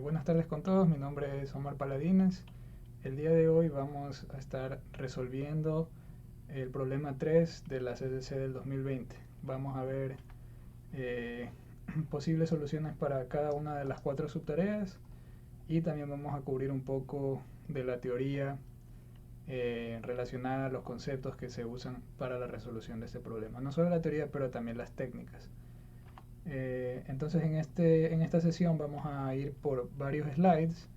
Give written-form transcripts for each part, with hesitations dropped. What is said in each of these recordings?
Buenas tardes con todos, mi nombre es Omar Paladines. El día de hoy vamos a estar resolviendo el problema 3 de la CDC del 2020. Vamos a ver eh, posibles soluciones para cada una de las cuatro subtareas y también vamos a cubrir un poco de la teoría relacionada a los conceptos que se usan para la resolución de este problema. No solo la teoría, pero también las técnicas. Entonces en esta sesión vamos a ir por varios slides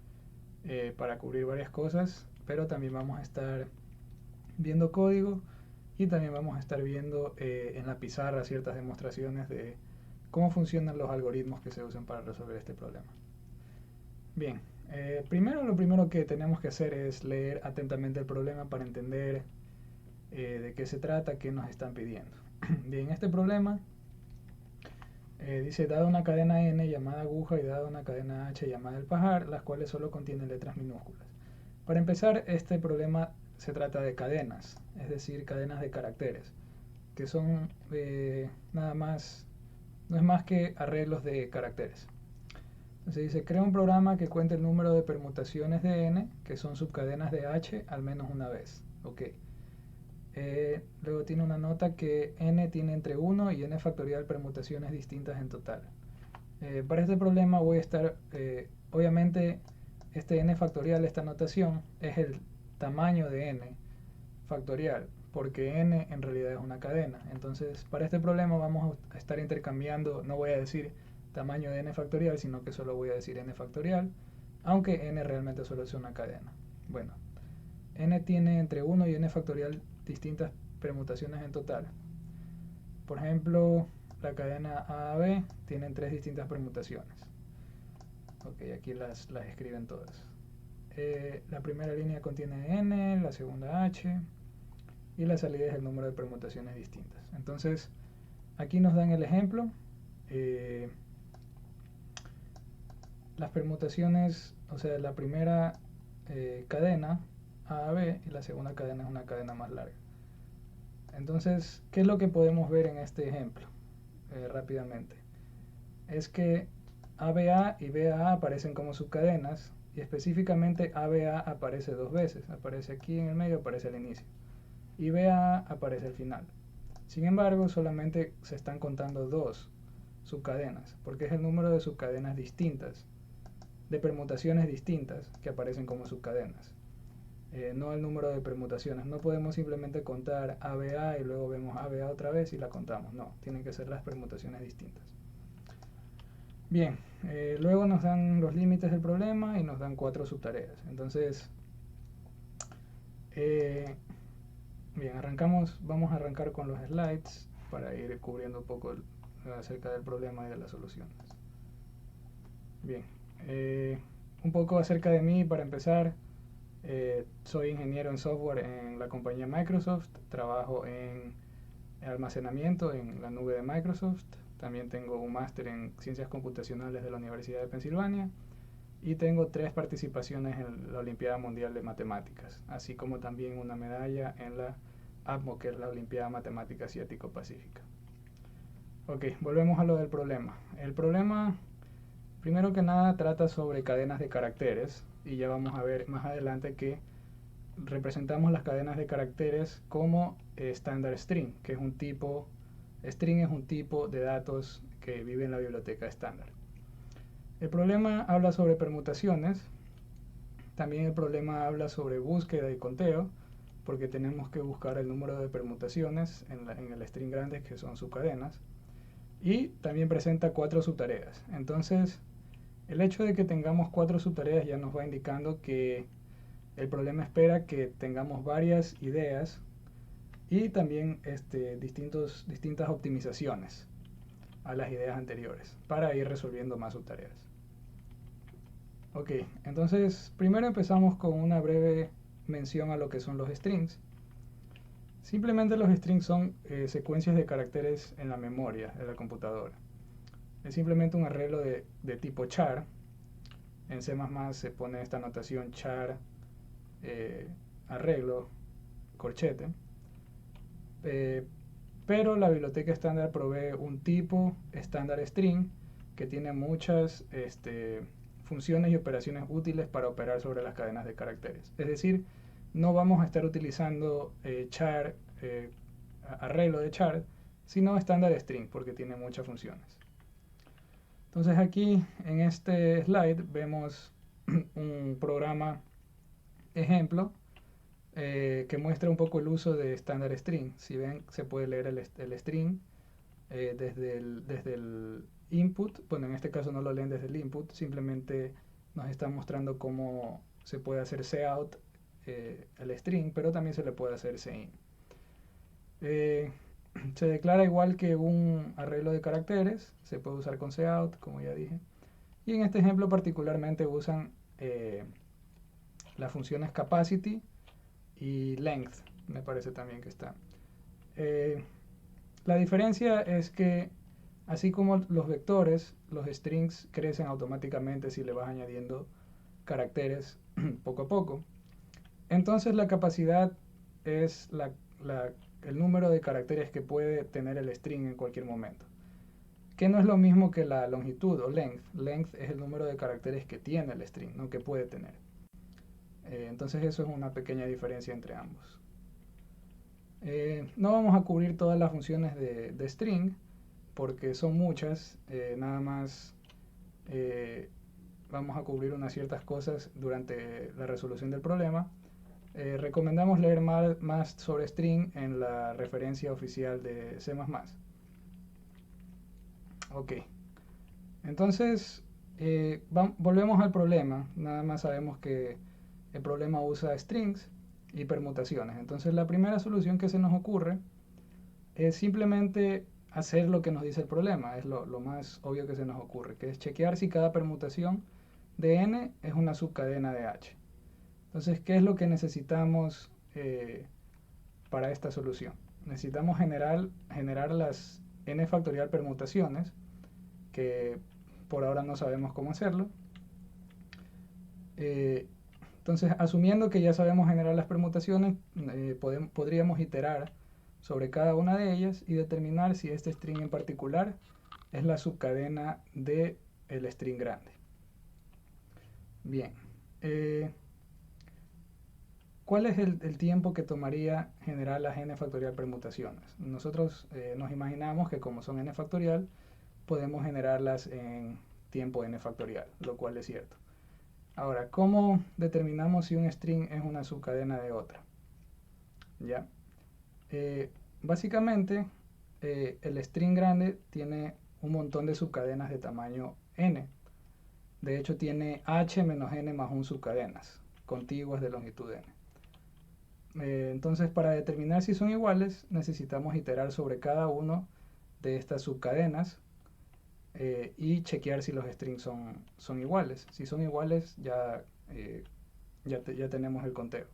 para cubrir varias cosas, pero también vamos a estar viendo código y también vamos a estar viendo en la pizarra ciertas demostraciones de cómo funcionan los algoritmos que se usan para resolver este problema. Bien, lo primero que tenemos que hacer es leer atentamente el problema para entender de qué se trata, qué nos están pidiendo. Bien, este problema dice, dada una cadena n llamada aguja y dada una cadena h llamada el pajar, las cuales solo contienen letras minúsculas. Para empezar, este problema se trata de cadenas, es decir, cadenas de caracteres, que son nada más, no es más que arreglos de caracteres. Entonces dice, crea un programa que cuente el número de permutaciones de n, que son subcadenas de h, al menos una vez. Ok. Luego tiene una nota que n tiene entre 1 y n factorial permutaciones distintas en total. Para este problema voy a estar, obviamente, este n factorial, esta notación, es el tamaño de n factorial, porque n en realidad es una cadena. Entonces, para este problema vamos a estar intercambiando, no voy a decir tamaño de n factorial, sino que solo voy a decir n factorial, aunque n realmente solo es una cadena. Bueno, n tiene entre 1 y n factorial distintas permutaciones en total. Por ejemplo, la cadena A a B tienen tres distintas permutaciones. Ok, aquí las escriben todas. La primera línea contiene n, la segunda h y la salida es el número de permutaciones distintas. Entonces, aquí nos dan el ejemplo. Las permutaciones, o sea, la primera cadena A a B y la segunda cadena es una cadena más larga. Entonces, ¿qué es lo que podemos ver en este ejemplo? Rápidamente. Es que ABA y BAA aparecen como subcadenas y específicamente ABA aparece dos veces. Aparece aquí en el medio, aparece al inicio. Y BAA aparece al final. Sin embargo, solamente se están contando dos subcadenas, porque es el número de subcadenas distintas, de permutaciones distintas que aparecen como subcadenas. No el número de permutaciones. No podemos simplemente contar ABA y luego vemos ABA otra vez y la contamos. No, tienen que ser las permutaciones distintas. Bien, luego nos dan los límites del problema y nos dan cuatro subtareas. Entonces, bien, vamos a arrancar con los slides para ir cubriendo un poco acerca del problema y de las soluciones. Bien, un poco acerca de mí para empezar. Soy ingeniero en software en la compañía Microsoft, trabajo en almacenamiento en la nube de Microsoft, también tengo un máster en ciencias computacionales de la Universidad de Pensilvania y tengo 3 participaciones en la Olimpiada Mundial de Matemáticas, así como también una medalla en la APMO, que es la Olimpiada Matemática Asiático-Pacífica. Ok, volvemos a lo del problema. El problema, primero que nada, trata sobre cadenas de caracteres y ya vamos a ver más adelante que representamos las cadenas de caracteres como standard string, que es un tipo, string es un tipo de datos que vive en la biblioteca estándar. El problema habla sobre permutaciones, también el problema habla sobre búsqueda y conteo, porque tenemos que buscar el número de permutaciones en el string grande, que son subcadenas, y también presenta 4 subtareas. Entonces, el hecho de que tengamos 4 subtareas ya nos va indicando que el problema espera que tengamos varias ideas y también distintas optimizaciones a las ideas anteriores para ir resolviendo más subtareas. Ok, entonces primero empezamos con una breve mención a lo que son los strings. Simplemente los strings son secuencias de caracteres en la memoria de la computadora. Es simplemente un arreglo de tipo char. En C++ se pone esta notación char arreglo corchete. Pero la biblioteca estándar provee un tipo estándar string que tiene muchas funciones y operaciones útiles para operar sobre las cadenas de caracteres. Es decir, no vamos a estar utilizando char, arreglo de char, sino estándar string, porque tiene muchas funciones. Entonces aquí en este slide vemos un programa ejemplo que muestra un poco el uso de estándar string. Si ven, se puede leer el string desde el input. Bueno, en este caso no lo leen desde el input, simplemente nos está mostrando cómo se puede hacer cout el string, pero también se le puede hacer cin. Se declara igual que un arreglo de caracteres, se puede usar con cout, como ya dije. Y en este ejemplo particularmente usan las funciones capacity y length, me parece también que está. La diferencia es que así como los vectores, los strings crecen automáticamente si le vas añadiendo caracteres poco a poco. Entonces la capacidad es el número de caracteres que puede tener el string en cualquier momento, que no es lo mismo que la longitud o length. Length es el número de caracteres que tiene el string, no que puede tener. Entonces eso es una pequeña diferencia entre ambos. No vamos a cubrir todas las funciones de string porque son muchas, nada más vamos a cubrir unas ciertas cosas durante la resolución del problema. Recomendamos leer más sobre string en la referencia oficial de C++. Ok, entonces volvemos al problema. Nada más sabemos que el problema usa strings y permutaciones. Entonces la primera solución que se nos ocurre es simplemente hacer lo que nos dice el problema. Es lo más obvio que se nos ocurre, que es chequear si cada permutación de n es una subcadena de h. Entonces, ¿qué es lo que necesitamos para esta solución? Necesitamos generar las n factorial permutaciones, que por ahora no sabemos cómo hacerlo. Entonces, asumiendo que ya sabemos generar las permutaciones, podríamos iterar sobre cada una de ellas y determinar si este string en particular es la subcadena del string grande. Bien. ¿Cuál es el tiempo que tomaría generar las n factorial permutaciones? Nosotros nos imaginamos que como son n factorial, podemos generarlas en tiempo n factorial, lo cual es cierto. Ahora, ¿cómo determinamos si un string es una subcadena de otra? ¿Ya? Básicamente, el string grande tiene un montón de subcadenas de tamaño n. De hecho, tiene h menos n más 1 subcadenas, contiguas de longitud n. Entonces, para determinar si son iguales, necesitamos iterar sobre cada uno de estas subcadenas y chequear si los strings son iguales. Si son iguales, ya tenemos el conteo.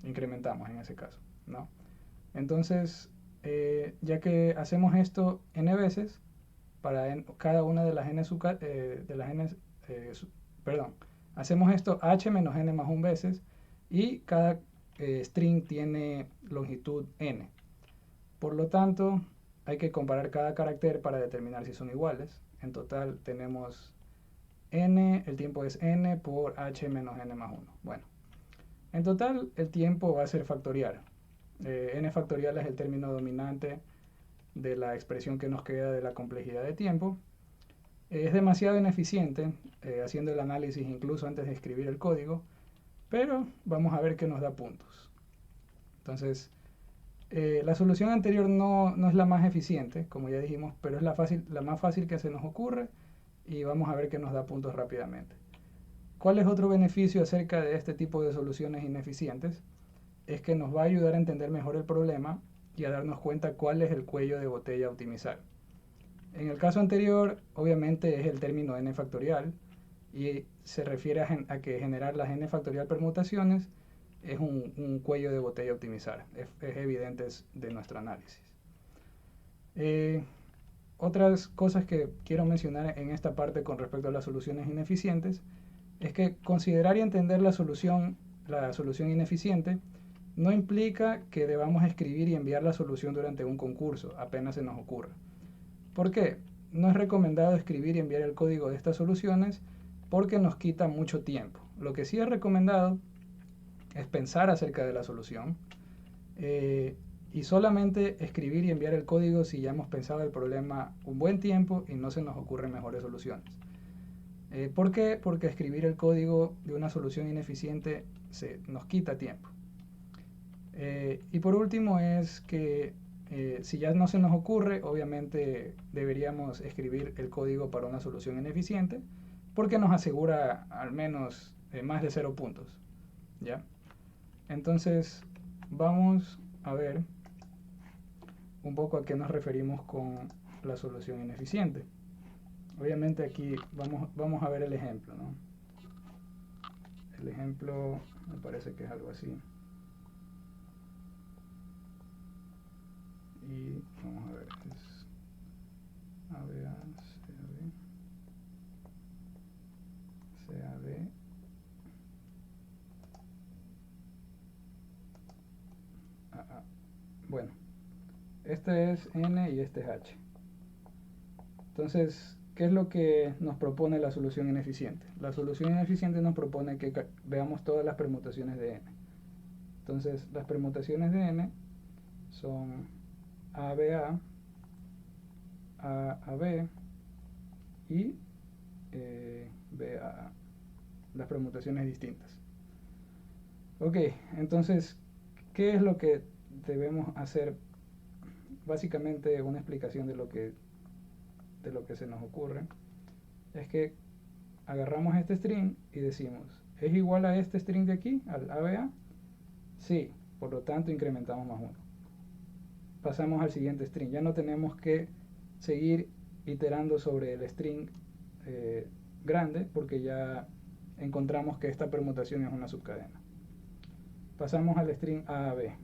Incrementamos en ese caso, ¿no? Entonces, ya que hacemos esto n veces, para cada una de las n, hacemos esto h menos n más 1 veces, y cada string tiene longitud n. Por lo tanto, hay que comparar cada carácter para determinar si son iguales. En total tenemos n, el tiempo es n por h menos n más 1. Bueno, en total el tiempo va a ser factorial. N factorial es el término dominante de la expresión que nos queda de la complejidad de tiempo. Es demasiado ineficiente haciendo el análisis incluso antes de escribir el código, pero vamos a ver que nos da puntos. Entonces, la solución anterior no es la más eficiente, como ya dijimos, pero es la más fácil que se nos ocurre y vamos a ver que nos da puntos rápidamente. ¿Cuál es otro beneficio acerca de este tipo de soluciones ineficientes? Es que nos va a ayudar a entender mejor el problema y a darnos cuenta cuál es el cuello de botella a optimizar. En el caso anterior, obviamente es el término n factorial y se refiere a que generar las n factorial permutaciones es un cuello de botella a optimizar. Es evidente de nuestro análisis. Otras cosas que quiero mencionar en esta parte con respecto a las soluciones ineficientes es que considerar y entender la solución ineficiente no implica que debamos escribir y enviar la solución durante un concurso, apenas se nos ocurra. ¿Por qué? No es recomendado escribir y enviar el código de estas soluciones porque nos quita mucho tiempo. Lo que sí es recomendado es pensar acerca de la solución y solamente escribir y enviar el código si ya hemos pensado el problema un buen tiempo y no se nos ocurren mejores soluciones. ¿Por qué? Porque escribir el código de una solución ineficiente nos quita tiempo. Y por último es que si ya no se nos ocurre, obviamente deberíamos escribir el código para una solución ineficiente porque nos asegura al menos más de 0 puntos. ¿Ya? Entonces vamos a ver un poco a qué nos referimos con la solución ineficiente. Obviamente aquí vamos a ver el ejemplo, ¿no? El ejemplo me parece que es algo así. Y vamos a ver, es ABA, CAB. Bueno, este es N y este es H. Entonces, ¿qué es lo que nos propone la solución ineficiente? La solución ineficiente nos propone que veamos todas las permutaciones de N. Entonces, las permutaciones de N son ABA, AAB y BAA, las permutaciones distintas. Ok, entonces, ¿qué es lo que debemos hacer? Básicamente una explicación de lo que se nos ocurre es que agarramos este string y decimos, ¿es igual a este string de aquí, al ABA? Sí, por lo tanto incrementamos más 1. Pasamos al siguiente string, ya no tenemos que seguir iterando sobre el string grande porque ya encontramos que esta permutación es una subcadena. Pasamos al string AAB.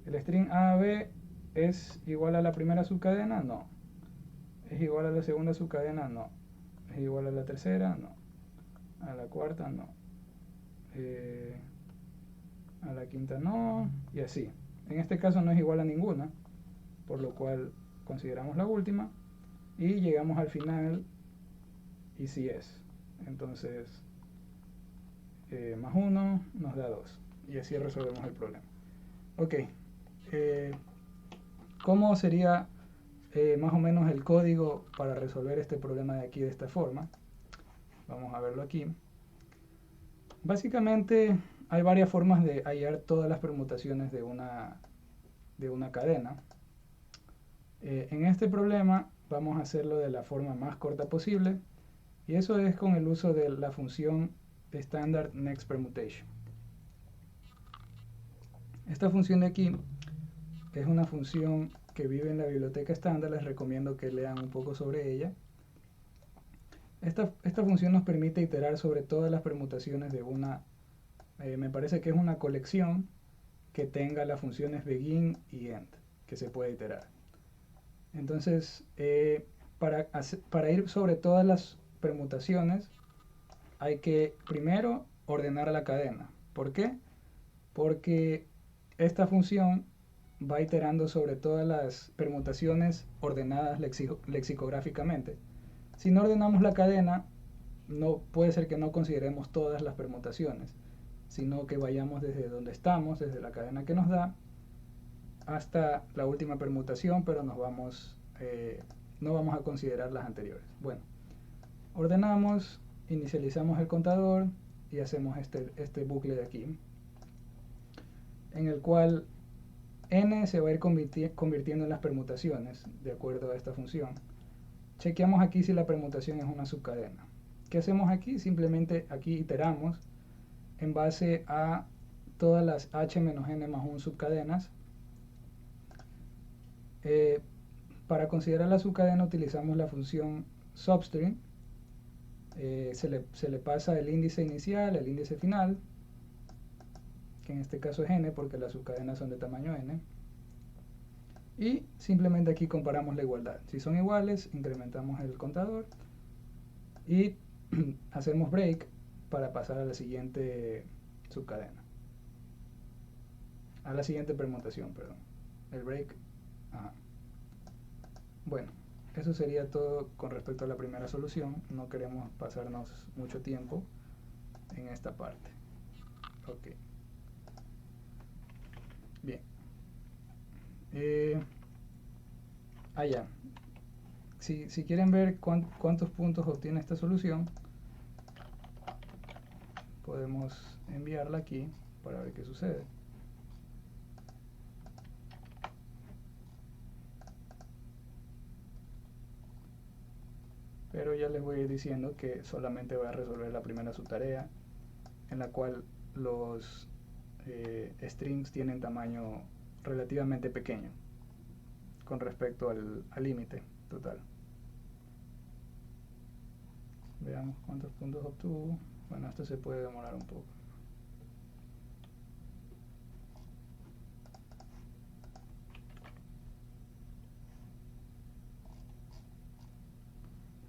¿El string AAB es igual a la primera subcadena? No. ¿Es igual a la segunda subcadena? No. ¿Es igual a la tercera? No. A la cuarta no. A la quinta no. Y así. En este caso no es igual a ninguna, por lo cual consideramos la última y llegamos al final y sí es. Entonces más 1 nos da 2 y así resolvemos el problema. Ok, ¿cómo sería más o menos el código para resolver este problema de aquí de esta forma? Vamos a verlo aquí. Básicamente hay varias formas de hallar todas las permutaciones de una cadena. En este problema vamos a hacerlo de la forma más corta posible y eso es con el uso de la función standard next permutation. Esta función de aquí es una función que vive en la biblioteca estándar, les recomiendo que lean un poco sobre ella. Esta función nos permite iterar sobre todas las permutaciones de me parece que es una colección que tenga las funciones begin y end, que se puede iterar. Entonces, para ir sobre todas las permutaciones, hay que primero ordenar la cadena. ¿Por qué? Porque esta función va iterando sobre todas las permutaciones ordenadas lexicográficamente. Si no ordenamos la cadena, puede ser que no consideremos todas las permutaciones, sino que vayamos desde donde estamos, desde la cadena que nos da, hasta la última permutación, pero no vamos a considerar las anteriores. Bueno, ordenamos, inicializamos el contador y hacemos este bucle de aquí, en el cual n se va a ir convirtiendo en las permutaciones de acuerdo a esta función. Chequeamos aquí si la permutación es una subcadena. ¿Qué hacemos aquí? Simplemente aquí iteramos en base a todas las h menos n más 1 subcadenas. Para considerar la subcadena utilizamos la función substring. Se le pasa el índice inicial, el índice final, que en este caso es n porque las subcadenas son de tamaño n. Y simplemente aquí comparamos la igualdad. Si son iguales, incrementamos el contador y hacemos break para pasar a la siguiente subcadena. A la siguiente permutación, perdón. El break. Ajá. Bueno, eso sería todo con respecto a la primera solución. No queremos pasarnos mucho tiempo en esta parte. Ok. Bien. Ya. Si quieren ver cuántos puntos obtiene esta solución, podemos enviarla aquí para ver qué sucede. Pero ya les voy a ir diciendo que solamente voy a resolver la primera subtarea, en la cual los strings tienen tamaño relativamente pequeño con respecto al límite total. Veamos cuántos puntos obtuvo. Bueno, esto se puede demorar un poco.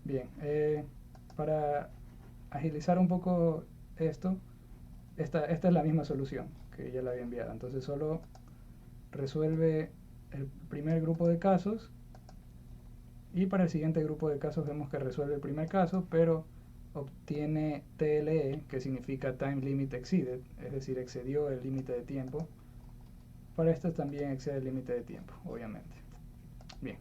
Bien, para agilizar un poco esto, esta es la misma solución que ya la había enviado. Entonces solo resuelve el primer grupo de casos y para el siguiente grupo de casos vemos que resuelve el primer caso, pero obtiene TLE, que significa Time Limit Exceeded, es decir, excedió el límite de tiempo. Para esto también excede el límite de tiempo, obviamente. Bien.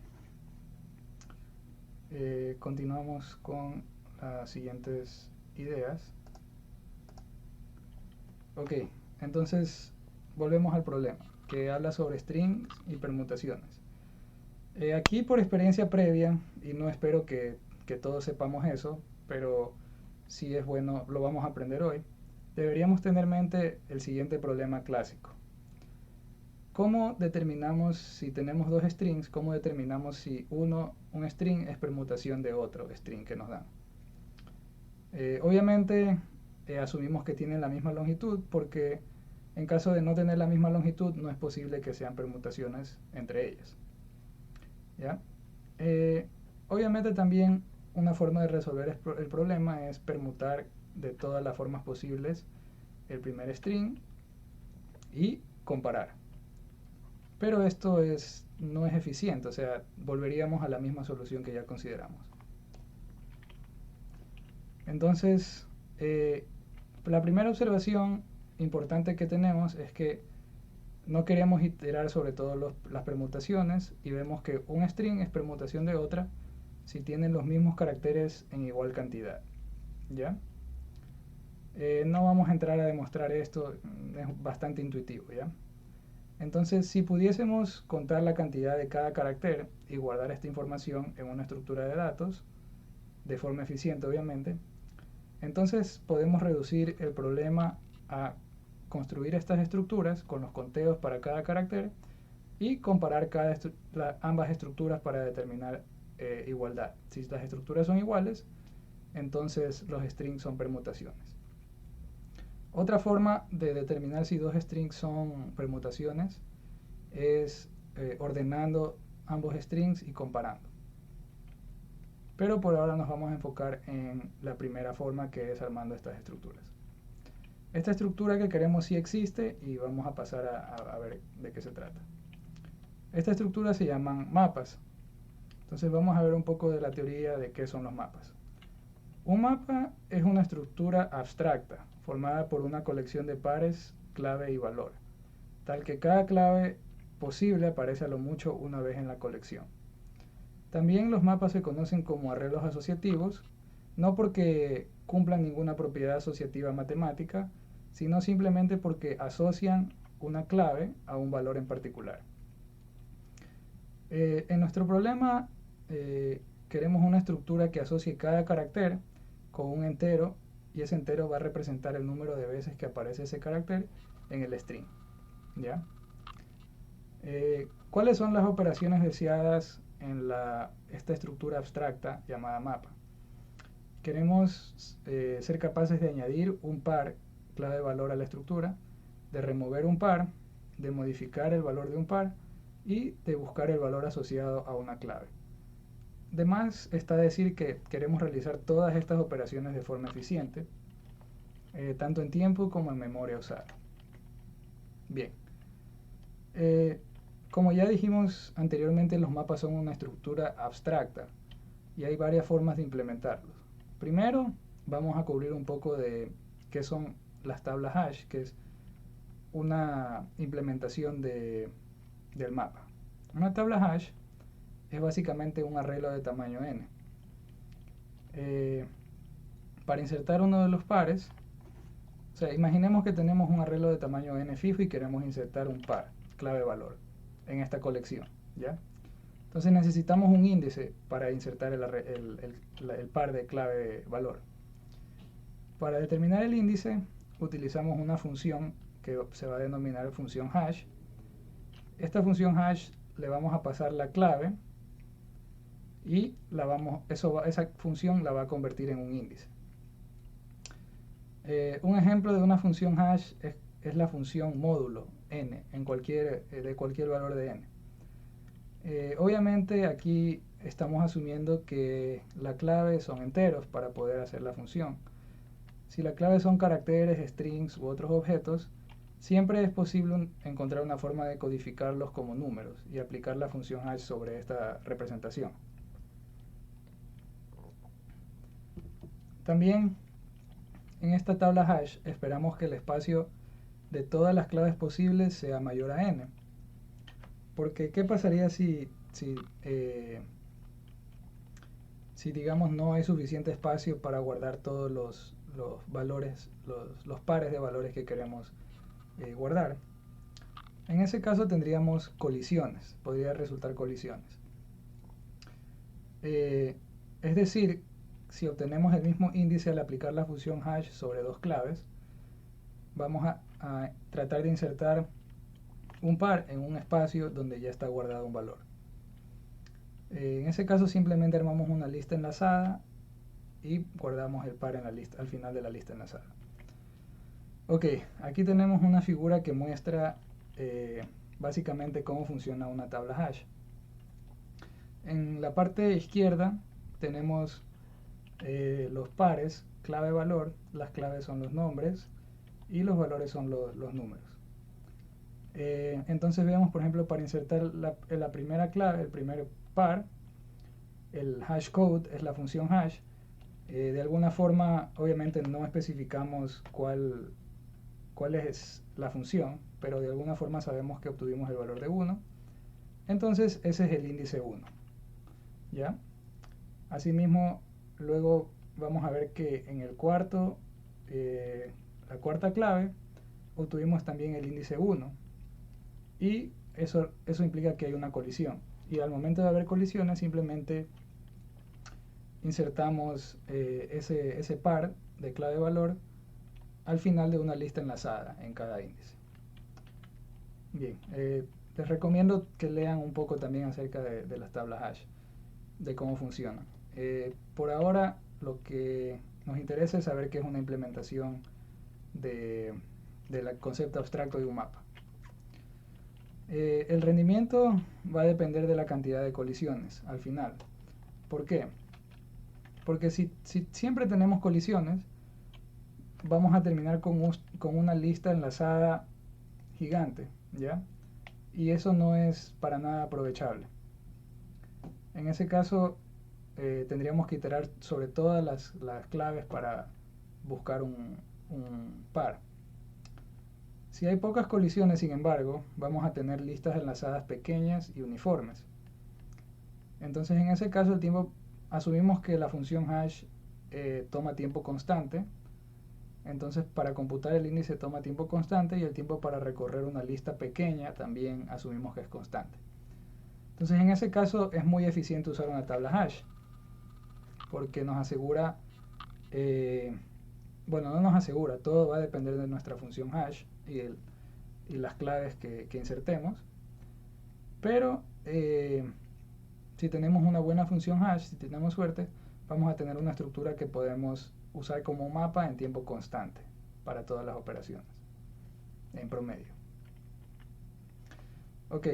Continuamos con las siguientes ideas. Ok, entonces volvemos al problema, que habla sobre strings y permutaciones. Aquí por experiencia previa, y no espero que todos sepamos eso, pero si es bueno, lo vamos a aprender hoy, deberíamos tener en mente el siguiente problema clásico. ¿Cómo determinamos si tenemos dos strings? ¿Cómo determinamos si un string es permutación de otro string que nos dan? Obviamente asumimos que tienen la misma longitud porque en caso de no tener la misma longitud no es posible que sean permutaciones entre ellas. ¿Ya? Obviamente también una forma de resolver el problema es permutar de todas las formas posibles el primer string y comparar. Pero esto no es eficiente, o sea, volveríamos a la misma solución que ya consideramos. Entonces, la primera observación importante que tenemos es que no queremos iterar sobre todas las permutaciones y vemos que un string es permutación de otra si tienen los mismos caracteres en igual cantidad. ¿Ya? No vamos a entrar a demostrar esto, es bastante intuitivo. ¿Ya? Entonces, si pudiésemos contar la cantidad de cada carácter y guardar esta información en una estructura de datos, de forma eficiente obviamente, entonces podemos reducir el problema a construir estas estructuras con los conteos para cada carácter y comparar ambas estructuras para determinar igualdad. Si las estructuras son iguales, entonces los strings son permutaciones. Otra forma de determinar si dos strings son permutaciones es ordenando ambos strings y comparando. Pero por ahora nos vamos a enfocar en la primera forma, que es armando estas estructuras. Esta estructura que queremos sí existe y vamos a pasar a ver de qué se trata. Esta estructura se llaman mapas. Entonces vamos a ver un poco de la teoría de qué son los mapas. Un mapa es una estructura abstracta formada por una colección de pares, clave y valor, tal que cada clave posible aparece a lo mucho una vez en la colección. También los mapas se conocen como arreglos asociativos, no porque cumplan ninguna propiedad asociativa matemática, sino simplemente porque asocian una clave a un valor en particular. En nuestro problema queremos una estructura que asocie cada carácter con un entero y ese entero va a representar el número de veces que aparece ese carácter en el string. ¿Ya? ¿Cuáles son las operaciones deseadas en esta estructura abstracta llamada mapa? Queremos ser capaces de añadir un par clave valor a la estructura, de remover un par, de modificar el valor de un par y de buscar el valor asociado a una clave. Además está decir que queremos realizar todas estas operaciones de forma eficiente, tanto en tiempo como en memoria usada. Bien, como ya dijimos anteriormente, los mapas son una estructura abstracta, y hay varias formas de implementarlos. Primero vamos a cubrir un poco de qué son las tablas hash, que es una implementación del mapa. Una tabla hash es básicamente un arreglo de tamaño n. Para insertar uno de los pares, o sea, imaginemos que tenemos un arreglo de tamaño n fijo y queremos insertar un par, clave valor, en esta colección, ¿ya? Entonces necesitamos un índice para insertar el par de clave valor. Para determinar el índice utilizamos una función que se va a denominar función hash. Esta función hash le vamos a pasar la clave y esa función la va a convertir en un índice. Un ejemplo de una función hash es la función módulo n de cualquier valor de n. Obviamente aquí estamos asumiendo que la clave son enteros para poder hacer la función. Si la clave son caracteres, strings u otros objetos, siempre es posible encontrar una forma de codificarlos como números y aplicar la función hash sobre esta representación. También en esta tabla hash esperamos que el espacio de todas las claves posibles sea mayor a n. Porque ¿qué pasaría si digamos no hay suficiente espacio para guardar todos los valores, los pares de valores que queremos guardar? En ese caso tendríamos colisiones, podría resultar colisiones. Es decir, si obtenemos el mismo índice al aplicar la función hash sobre dos claves, vamos a tratar de insertar un par en un espacio donde ya está guardado un valor. En ese caso simplemente armamos una lista enlazada y guardamos el par en la lista, al final de la lista enlazada. Ok, aquí tenemos una figura que muestra básicamente cómo funciona una tabla hash. En la parte izquierda tenemos los pares, clave valor, las claves son los nombres y los valores son los números. Entonces veamos, por ejemplo, para insertar la primera clave, el primer par, el hash code es la función hash. De alguna forma, obviamente no especificamos cuál es la función, pero de alguna forma sabemos que obtuvimos el valor de 1. Entonces ese es el índice 1. ¿Ya? Asimismo, luego vamos a ver que en el la cuarta clave, obtuvimos también el índice 1. Y eso implica que hay una colisión. Y al momento de haber colisiones, simplemente insertamos ese par de clave valor al final de una lista enlazada en cada índice. Bien, les recomiendo que lean un poco también acerca de las tablas hash, de cómo funcionan. Por ahora lo que nos interesa es saber qué es una implementación del concepto abstracto de un mapa. El rendimiento va a depender de la cantidad de colisiones al final. ¿Por qué? Porque si siempre tenemos colisiones, vamos a terminar con una lista enlazada gigante, ¿ya? Y eso no es para nada aprovechable. En ese caso, tendríamos que iterar sobre todas las claves para buscar un par. Si hay pocas colisiones, sin embargo, vamos a tener listas enlazadas pequeñas y uniformes. Entonces, en ese caso, asumimos que la función hash toma tiempo constante. Entonces, para computar el índice toma tiempo constante y el tiempo para recorrer una lista pequeña también asumimos que es constante. Entonces, en ese caso es muy eficiente usar una tabla hash, porque nos asegura, bueno, no nos asegura, todo va a depender de nuestra función hash y las claves que insertemos, pero si tenemos una buena función hash, si tenemos suerte, vamos a tener una estructura que podemos usar como un mapa en tiempo constante para todas las operaciones, en promedio. Ok,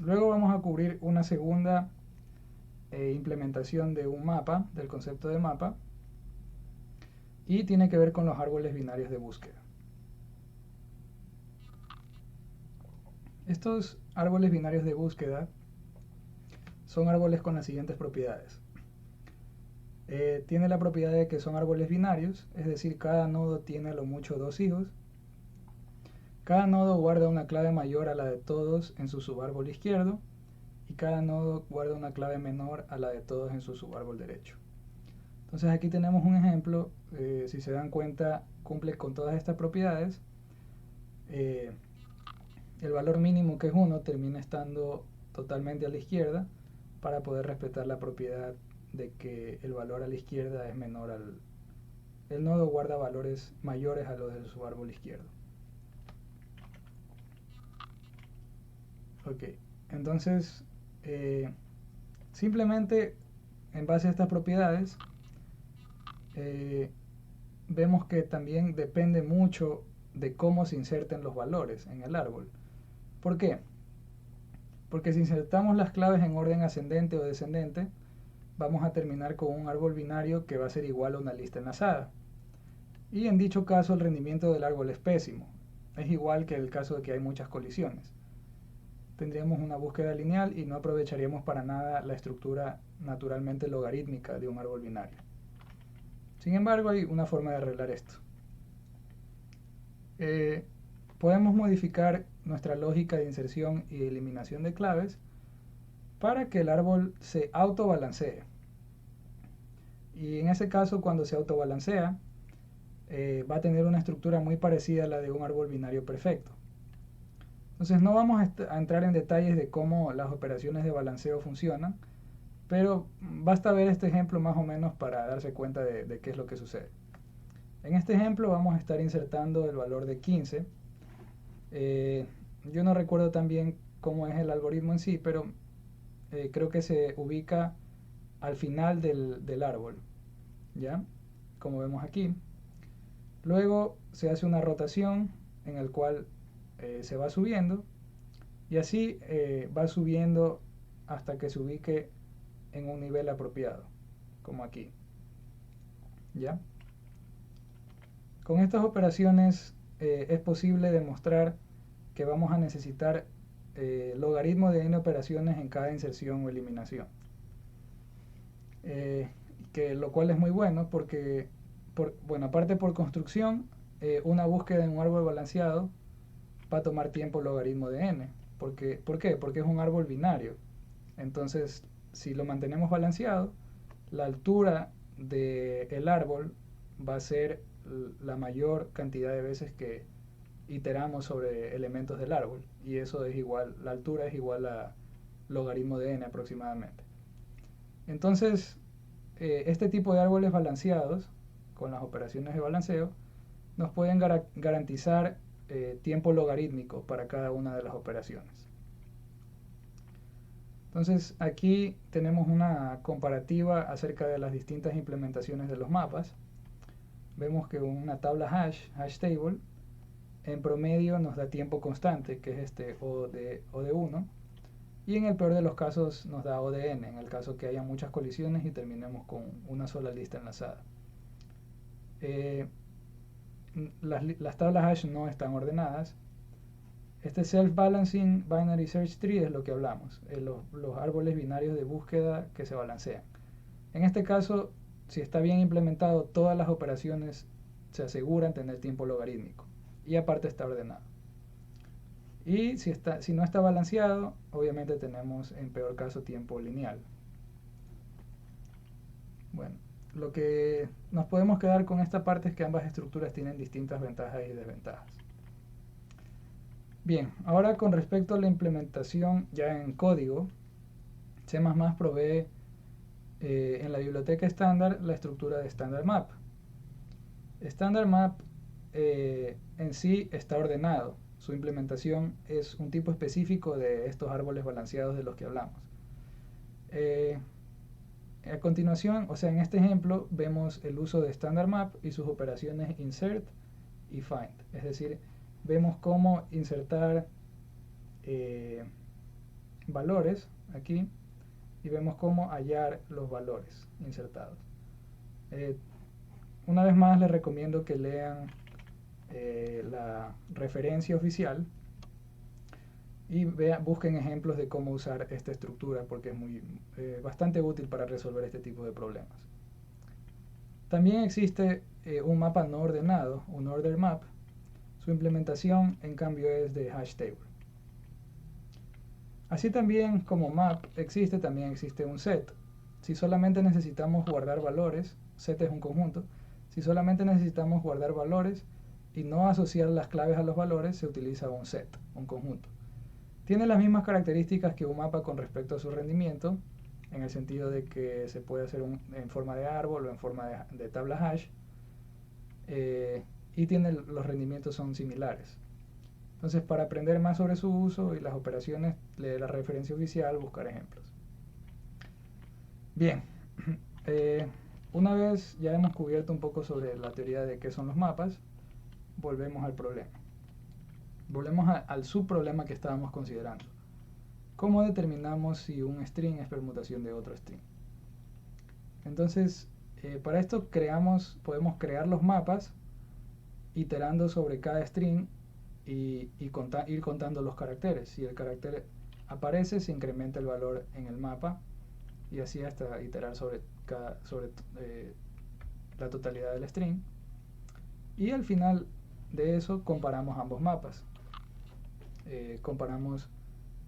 luego vamos a cubrir una segunda implementación de un mapa, del concepto de mapa, y tiene que ver con los árboles binarios de búsqueda. Estos árboles binarios de búsqueda son árboles con las siguientes propiedades. Tiene la propiedad de que son árboles binarios, es decir, cada nodo tiene a lo mucho dos hijos. Cada nodo guarda una clave mayor a la de todos en su subárbol izquierdo y cada nodo guarda una clave menor a la de todos en su subárbol derecho. Entonces aquí tenemos un ejemplo, si se dan cuenta cumple con todas estas propiedades. El valor mínimo, que es 1, termina estando totalmente a la izquierda para poder respetar la propiedad de que el valor a la izquierda es menor al... El nodo guarda valores mayores a los de su árbol izquierdo. Ok, entonces simplemente en base a estas propiedades vemos que también depende mucho de cómo se inserten los valores en el árbol. ¿Por qué? Porque si insertamos las claves en orden ascendente o descendente, vamos a terminar con un árbol binario que va a ser igual a una lista enlazada. Y en dicho caso el rendimiento del árbol es pésimo. Es igual que el caso de que hay muchas colisiones. Tendríamos una búsqueda lineal y no aprovecharíamos para nada la estructura naturalmente logarítmica de un árbol binario. Sin embargo, hay una forma de arreglar esto. Podemos modificar nuestra lógica de inserción y eliminación de claves para que el árbol se autobalancee. Y en ese caso, cuando se autobalancea, va a tener una estructura muy parecida a la de un árbol binario perfecto. Entonces no vamos a entrar en detalles de cómo las operaciones de balanceo funcionan, pero basta ver este ejemplo más o menos para darse cuenta de qué es lo que sucede. En este ejemplo vamos a estar insertando el valor de 15. Yo no recuerdo tan bien cómo es el algoritmo en sí, pero creo que se ubica al final del árbol, ¿ya? Como vemos aquí. Luego se hace una rotación en el cual se va subiendo y así va subiendo hasta que se ubique en un nivel apropiado, como aquí, ¿ya? Con estas operaciones es posible demostrar que vamos a necesitar logaritmo de n operaciones en cada inserción o eliminación. Lo cual es muy bueno porque, bueno, aparte por construcción, una búsqueda en un árbol balanceado va a tomar tiempo logaritmo de n. ¿Por qué? Porque es un árbol binario. Entonces, si lo mantenemos balanceado, la altura del árbol va a ser la mayor cantidad de veces que iteramos sobre elementos del árbol. Y eso es igual, la altura es igual a logaritmo de n aproximadamente. Entonces, este tipo de árboles balanceados, con las operaciones de balanceo, nos pueden garantizar tiempo logarítmico para cada una de las operaciones. Entonces aquí tenemos una comparativa acerca de las distintas implementaciones de los mapas. Vemos que una tabla hash table, en promedio nos da tiempo constante, que es este O de 1, y en el peor de los casos nos da O de n, en el caso que haya muchas colisiones y terminemos con una sola lista enlazada. Las tablas hash no están ordenadas. Este Self-Balancing Binary Search Tree es lo que hablamos, los árboles binarios de búsqueda que se balancean. En este caso, si está bien implementado, todas las operaciones se aseguran tener tiempo logarítmico y aparte está ordenado. Y si no está balanceado, obviamente tenemos en peor caso tiempo lineal. Bueno, lo que nos podemos quedar con esta parte es que ambas estructuras tienen distintas ventajas y desventajas. Bien, ahora con respecto a la implementación ya en código, C++ provee en la biblioteca estándar la estructura de Standard Map. Standard Map en sí está ordenado. Su implementación es un tipo específico de estos árboles balanceados de los que hablamos. A continuación, o sea, en este ejemplo, vemos el uso de Standard Map y sus operaciones insert y find. Es decir, vemos cómo insertar valores aquí y vemos cómo hallar los valores insertados. Una vez más les recomiendo que lean la referencia oficial y busquen ejemplos de cómo usar esta estructura porque es bastante útil para resolver este tipo de problemas. También existe un mapa no ordenado, un order map. Su implementación, en cambio, es de hash table. Así también como map existe, también existe un set. Si solamente necesitamos guardar valores, set es un conjunto, si solamente necesitamos guardar valores y no asociar las claves a los valores, se utiliza un set, un conjunto. Tiene las mismas características que un mapa con respecto a su rendimiento, en el sentido de que se puede hacer en forma de árbol o en forma de tabla hash, y los rendimientos son similares. Entonces, para aprender más sobre su uso y las operaciones, lee la referencia oficial, buscar ejemplos. Bien, una vez ya hemos cubierto un poco sobre la teoría de qué son los mapas, volvemos al problema. Volvemos al subproblema que estábamos considerando. ¿Cómo determinamos si un string es permutación de otro string? Entonces, para esto podemos crear los mapas iterando sobre cada string y ir contando los caracteres. Si el carácter aparece, se incrementa el valor en el mapa y así hasta iterar sobre la totalidad del string. Y al final de eso comparamos ambos mapas. Comparamos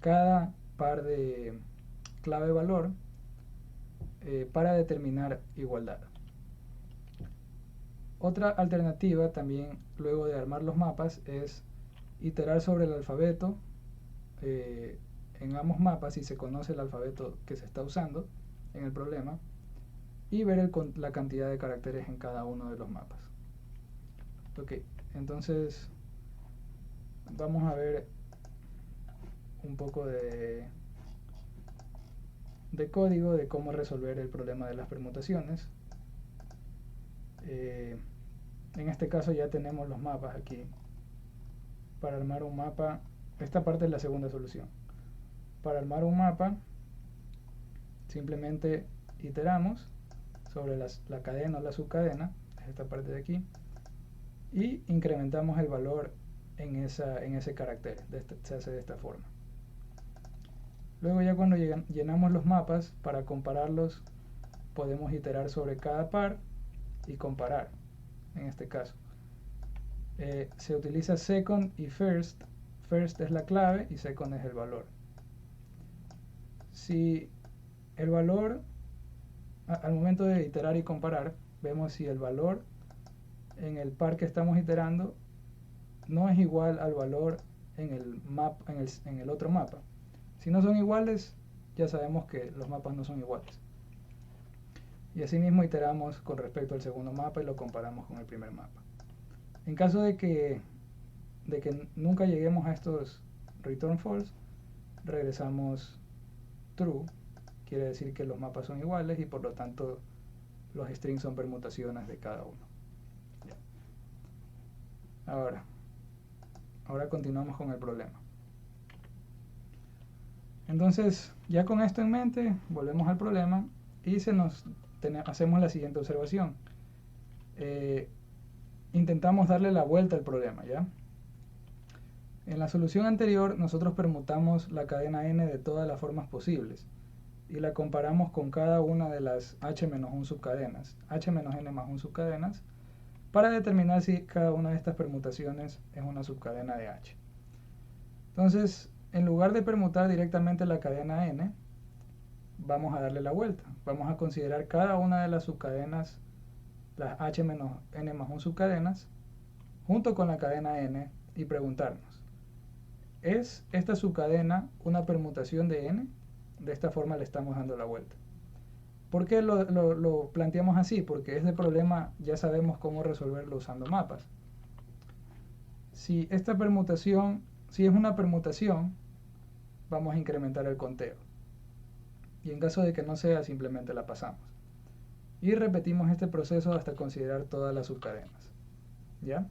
cada par de clave-valor para determinar igualdad. Otra alternativa también, luego de armar los mapas, es iterar sobre el alfabeto en ambos mapas si se conoce el alfabeto que se está usando en el problema y ver la cantidad de caracteres en cada uno de los mapas. Ok, entonces vamos a ver un poco de código de cómo resolver el problema de las permutaciones. En este caso ya tenemos los mapas aquí. Para armar un mapa, esta parte es la segunda solución. Para armar un mapa, simplemente iteramos sobre la cadena o la subcadena, esta parte de aquí, y incrementamos el valor en ese carácter. Se hace de esta forma. Luego ya cuando llenamos los mapas, para compararlos, podemos iterar sobre cada par y comparar, en este caso. Se utiliza second y first. First es la clave y second es el valor. Si el valor, al momento de iterar y comparar, vemos si el valor en el par que estamos iterando no es igual al valor en el otro mapa. Si no son iguales, ya sabemos que los mapas no son iguales. Y asimismo iteramos con respecto al segundo mapa y lo comparamos con el primer mapa. En caso de que nunca lleguemos a estos return false, regresamos true. Quiere decir que los mapas son iguales y por lo tanto los strings son permutaciones de cada uno. Ahora continuamos con el problema. Entonces, ya con esto en mente, volvemos al problema y hacemos la siguiente observación. Intentamos darle la vuelta al problema, ¿ya? En la solución anterior, nosotros permutamos la cadena n de todas las formas posibles y la comparamos con cada una de las h-1 subcadenas, h-n más 1 subcadenas, para determinar si cada una de estas permutaciones es una subcadena de h. Entonces, en lugar de permutar directamente la cadena n, vamos a darle la vuelta. Vamos a considerar cada una de las subcadenas, las h-n más 1 subcadenas, junto con la cadena n y preguntarnos, ¿es esta subcadena una permutación de n? De esta forma le estamos dando la vuelta. ¿Por qué lo planteamos así? Porque este problema ya sabemos cómo resolverlo usando mapas. Si es una permutación, vamos a incrementar el conteo. Y en caso de que no sea, simplemente la pasamos. Y repetimos este proceso hasta considerar todas las subcadenas. ¿Ya?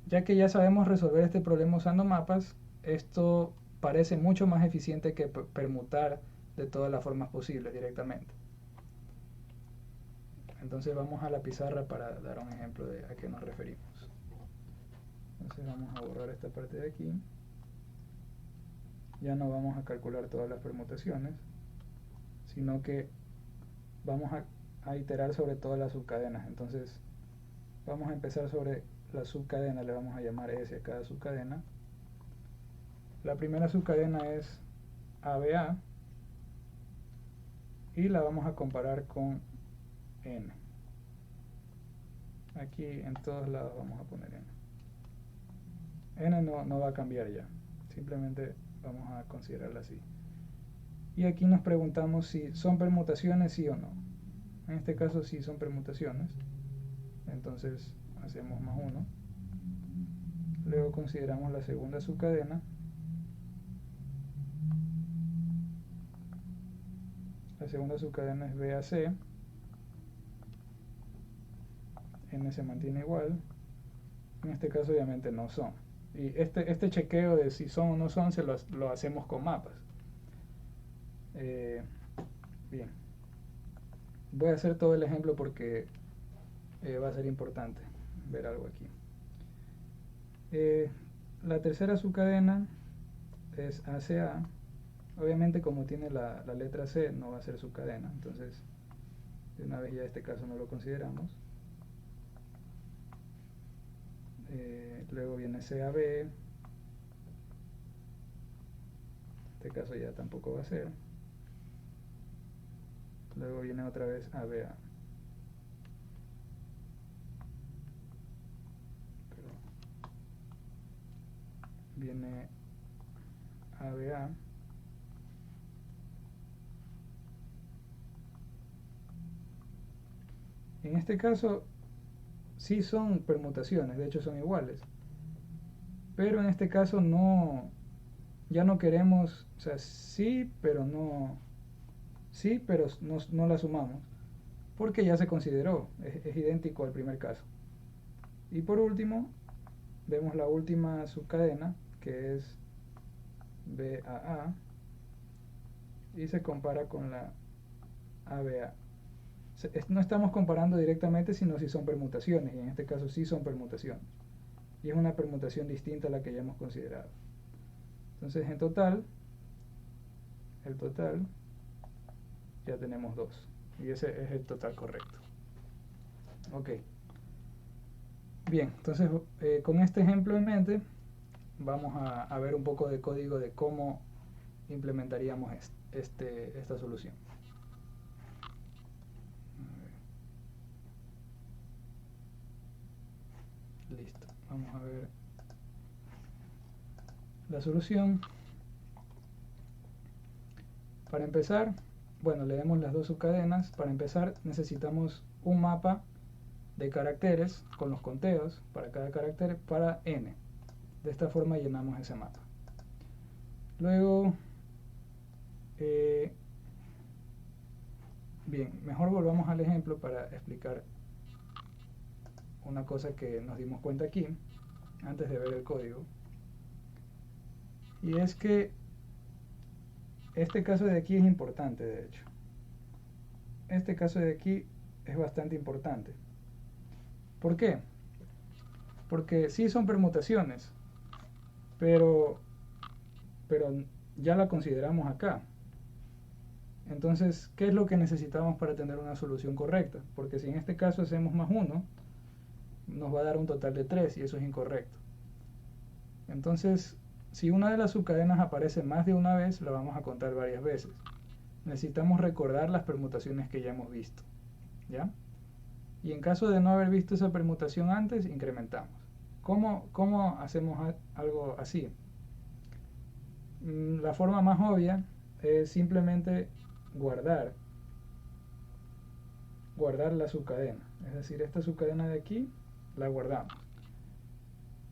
Ya que ya sabemos resolver este problema usando mapas, esto parece mucho más eficiente que permutar de todas las formas posibles directamente. Entonces vamos a la pizarra para dar un ejemplo de a qué nos referimos. Entonces vamos a borrar esta parte de aquí. Ya no vamos a calcular todas las permutaciones, sino que vamos a a iterar sobre todas las subcadenas. Entonces vamos a empezar sobre la subcadena, le vamos a llamar S a cada subcadena. La primera subcadena es ABA y la vamos a comparar con N. Aquí en todos lados vamos a poner N. N no va a cambiar ya, simplemente vamos a considerarla así. Y aquí nos preguntamos si son permutaciones, sí o no. En este caso sí son permutaciones, entonces hacemos más 1. Luego consideramos la segunda subcadena. La segunda subcadena es BAC. N se mantiene igual. En este caso obviamente no son. Y este chequeo de si son o no son lo hacemos con mapas. Bien. Voy a hacer todo el ejemplo porque va a ser importante ver algo aquí. La tercera subcadena es ACA. Obviamente como tiene la letra C no va a ser subcadena, entonces de una vez ya este caso no lo consideramos. Luego viene CAB. En este caso ya tampoco va a ser. Luego viene otra vez ABA. Viene ABA. En este caso sí son permutaciones, de hecho son iguales. Pero en este caso ya no queremos, o sea, sí, pero no la sumamos, porque ya se consideró, es idéntico al primer caso. Y por último, vemos la última subcadena, que es BAA, y se compara con la ABA. No estamos comparando directamente, sino si son permutaciones, y en este caso sí son permutaciones. Y es una permutación distinta a la que ya hemos considerado. Entonces, en total, el total, ya tenemos 2. Y ese es el total correcto. Ok. Bien, entonces con este ejemplo en mente, vamos a ver un poco de código de cómo implementaríamos esta solución. Listo, vamos a ver la solución. Para empezar, bueno, leemos las dos subcadenas. Para empezar necesitamos un mapa de caracteres con los conteos para cada carácter para n. De esta forma llenamos ese mapa. Luego, bien, mejor volvamos al ejemplo para explicar una cosa que nos dimos cuenta aquí antes de ver el código. Y es que este caso de aquí es importante, de hecho. Este caso de aquí es bastante importante. ¿Por qué? Porque sí son permutaciones, pero ya la consideramos acá. Entonces, ¿qué es lo que necesitamos para tener una solución correcta? Porque si en este caso hacemos más 1, nos va a dar un total de 3 y eso es incorrecto. Entonces, si una de las subcadenas aparece más de una vez, la vamos a contar varias veces. Necesitamos recordar las permutaciones que ya hemos visto, ¿ya? Y en caso de no haber visto esa permutación antes, incrementamos. ¿Cómo hacemos algo así? La forma más obvia es simplemente guardar la subcadena. Es decir, esta subcadena de aquí la guardamos.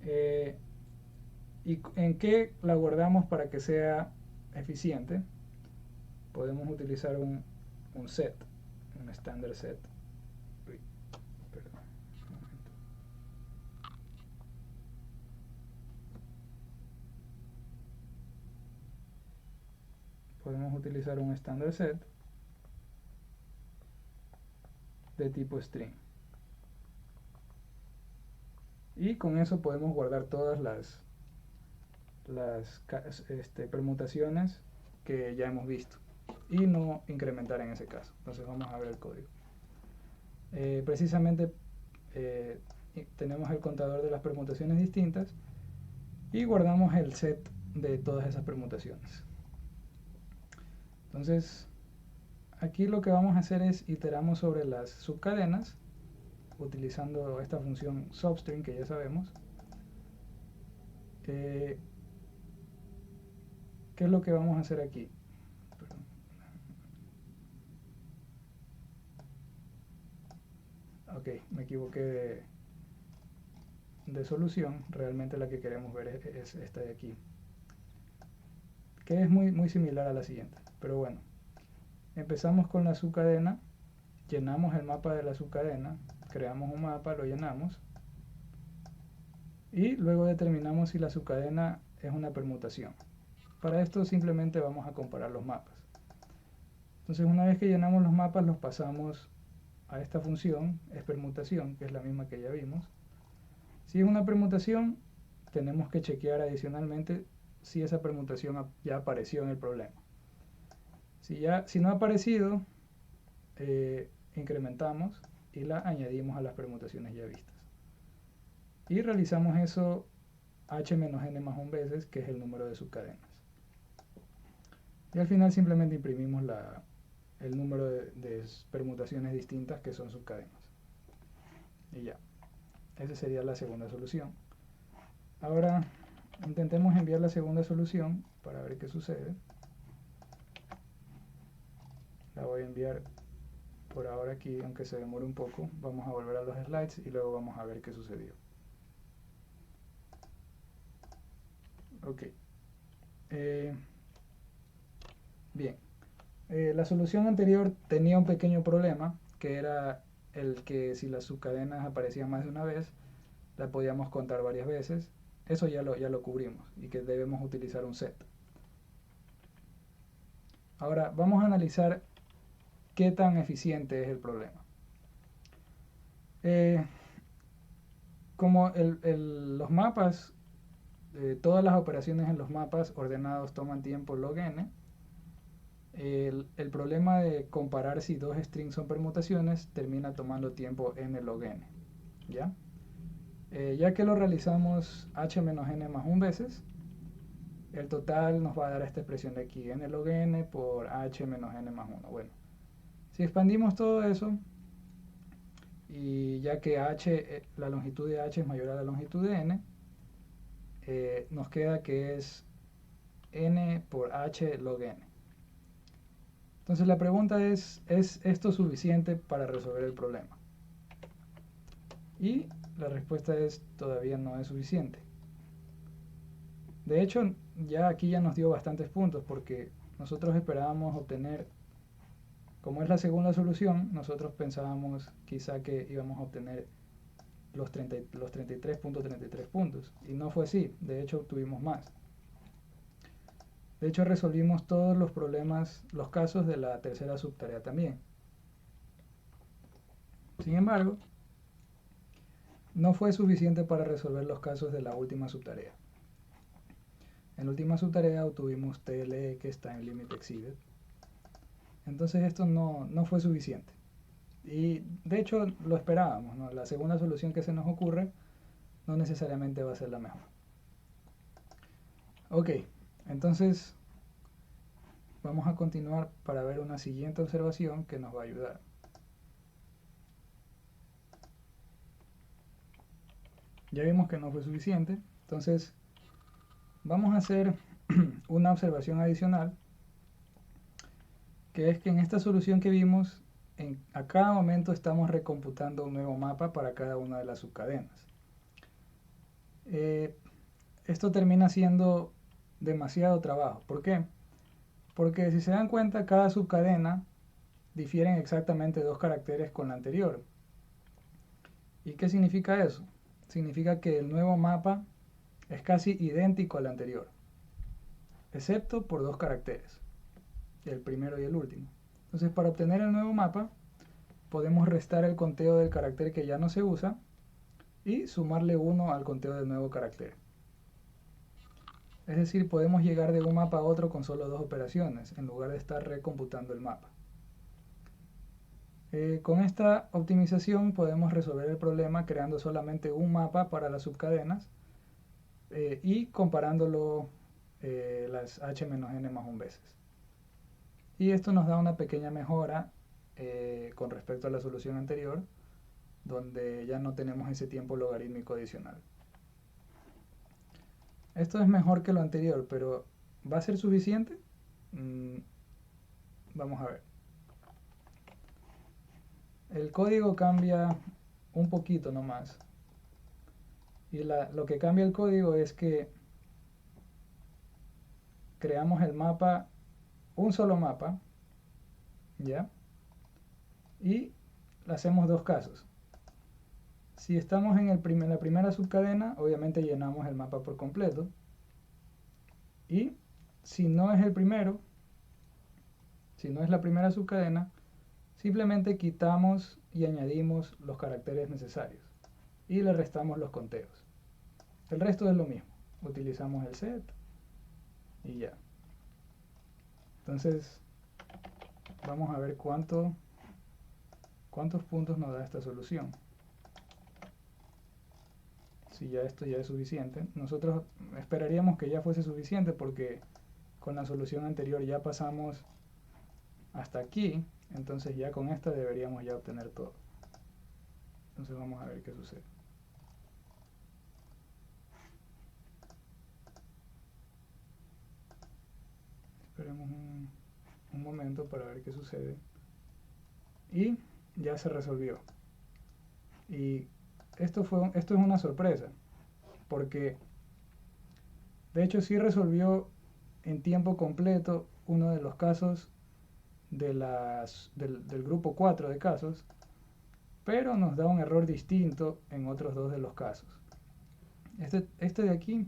¿Y en qué la guardamos para que sea eficiente? Podemos utilizar un set, un standard set. Uy, perdón, un momento. Podemos utilizar un standard set de tipo string. Y con eso podemos guardar todas las permutaciones que ya hemos visto y no incrementar en ese caso. Entonces vamos a ver el código. Precisamente tenemos el contador de las permutaciones distintas y guardamos el set de todas esas permutaciones. Entonces, aquí lo que vamos a hacer es iteramos sobre las subcadenas utilizando esta función substring que ya sabemos. ¿Qué es lo que vamos a hacer aquí? Perdón. Ok, me equivoqué de solución. Realmente la que queremos ver es esta de aquí, que es muy similar a la siguiente. Pero bueno, empezamos con la subcadena, llenamos el mapa de la subcadena, creamos un mapa, lo llenamos y luego determinamos si la subcadena es una permutación. Para esto simplemente vamos a comparar los mapas. Entonces, una vez que llenamos los mapas, los pasamos a esta función, es permutación, que es la misma que ya vimos. Si es una permutación, tenemos que chequear adicionalmente si esa permutación ya apareció en el problema. Si no ha aparecido, incrementamos y la añadimos a las permutaciones ya vistas. Y realizamos eso h-n+1 veces, que es el número de subcadenas. Y al final simplemente imprimimos el número de permutaciones distintas que son subcadenas. Y ya. Esa sería la segunda solución. Ahora intentemos enviar la segunda solución para ver qué sucede. La voy a enviar por ahora aquí, aunque se demore un poco. Vamos a volver a los slides y luego vamos a ver qué sucedió. Ok. Bien. La solución anterior tenía un pequeño problema, que era el que si las subcadenas aparecían más de una vez, la podíamos contar varias veces. Eso ya lo cubrimos y que debemos utilizar un set. Ahora vamos a analizar qué tan eficiente es el problema. Como los mapas, todas las operaciones en los mapas ordenados toman tiempo log n, el problema de comparar si dos strings son permutaciones termina tomando tiempo n log n. ¿Ya? Ya que lo realizamos h-n+1 veces, el total nos va a dar esta expresión de aquí, n log n por h-n+1. Bueno, si expandimos todo eso, y ya que la longitud de h es mayor a la longitud de n, nos queda que es n por h log n. Entonces la pregunta ¿es esto suficiente para resolver el problema? Y la respuesta es todavía no es suficiente. De hecho, aquí ya nos dio bastantes puntos porque nosotros esperábamos obtener, como es la segunda solución, nosotros pensábamos quizá que íbamos a obtener los 33.33 puntos. Y no fue así, de hecho obtuvimos más. De hecho resolvimos todos los problemas, los casos de la tercera subtarea también. Sin embargo, no fue suficiente para resolver los casos de la última subtarea. En la última subtarea obtuvimos TLE, que está en Limit Exceeded. Entonces esto no fue suficiente. Y de hecho lo esperábamos, ¿no? La segunda solución que se nos ocurre no necesariamente va a ser la mejor. Ok, entonces vamos a continuar para ver una siguiente observación que nos va a ayudar. Ya vimos que no fue suficiente, entonces vamos a hacer una observación adicional, que es que en esta solución que vimos, a cada momento estamos recomputando un nuevo mapa para cada una de las subcadenas. Esto termina siendo demasiado trabajo. ¿Por qué? Porque si se dan cuenta, cada subcadena difieren exactamente 2 caracteres con la anterior. ¿Y qué significa eso? Significa que el nuevo mapa es casi idéntico al anterior, excepto por 2 caracteres, el primero y el último. Entonces, para obtener el nuevo mapa, podemos restar el conteo del carácter que ya no se usa y sumarle 1 al conteo del nuevo carácter. Es decir, podemos llegar de un mapa a otro con solo 2 operaciones, en lugar de estar recomputando el mapa. Con esta optimización podemos resolver el problema creando solamente un mapa para las subcadenas y comparándolo las h-n más 1 veces. Y esto nos da una pequeña mejora con respecto a la solución anterior, donde ya no tenemos ese tiempo logarítmico adicional. Esto es mejor que lo anterior, pero ¿va a ser suficiente? Vamos a ver. El código cambia un poquito nomás. Y lo que cambia el código es que creamos el mapa, un solo mapa, ¿ya? Y hacemos dos casos. Si estamos en la primera subcadena, obviamente llenamos el mapa por completo. Y si no es el primero, si no es la primera subcadena, simplemente quitamos y añadimos los caracteres necesarios y le restamos los conteos. El resto es lo mismo. Utilizamos el set y ya. Entonces, vamos a ver cuántos puntos nos da esta solución. Si ya esto ya es suficiente. Nosotros esperaríamos que ya fuese suficiente porque con la solución anterior ya pasamos hasta aquí. Entonces ya con esta deberíamos ya obtener todo. Entonces vamos a ver qué sucede. Esperemos un momento para ver qué sucede. Y ya se resolvió. Y esto es una sorpresa, porque de hecho sí resolvió en tiempo completo uno de los casos del grupo 4 de casos, pero nos da un error distinto en otros dos de los casos. Este de aquí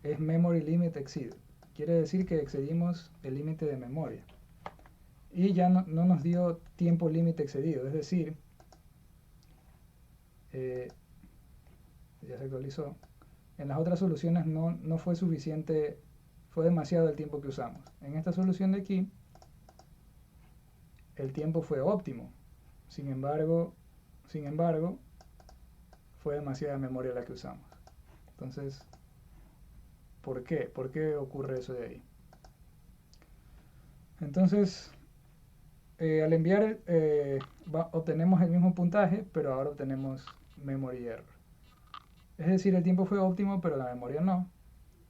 es Memory Limit Exceeded. Quiere decir que excedimos el límite de memoria. Y ya no nos dio tiempo límite excedido, es decir, ya se actualizó. En las otras soluciones no fue suficiente, fue demasiado el tiempo que usamos. En esta solución de aquí, el tiempo fue óptimo. Sin embargo, fue demasiada memoria la que usamos. Entonces, ¿por qué? ¿Por qué ocurre eso de ahí? Entonces, al enviar obtenemos el mismo puntaje, pero ahora obtenemos memory error. Es decir, el tiempo fue óptimo, pero la memoria no.